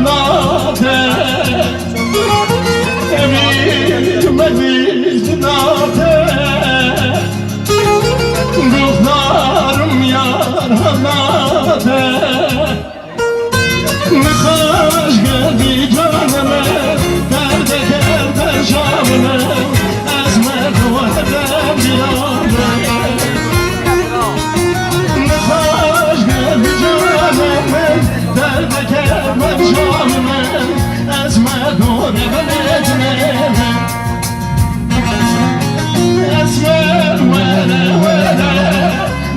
nate Evilmedi nate Ruhlarım yarhanate Mıkaş geldi canıma Derde gel perşamına Ezme duvardan bir anda Mıkaş geldi canıma Derde gel perşamına Ezme duvardan etmeme Esmer vere vere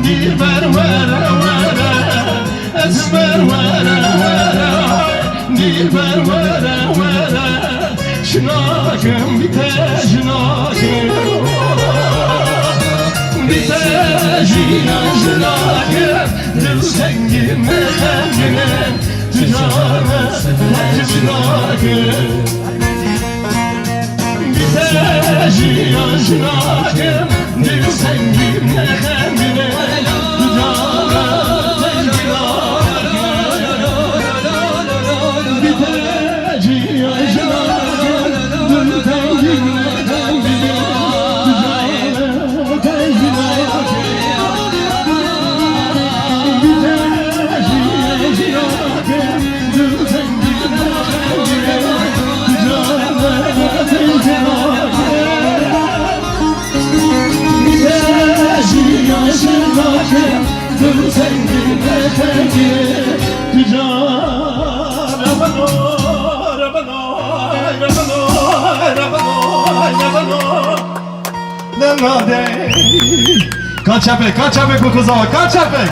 Dilber vere vere Esmer vere vere Dilber vere vere Şınakım bite şınakım Bite şınakım Dil sengime kendine Ticaret şınakım Bite şınakım Dil sengime kendine Kaç yapek bu kıza bak, kaç yapek?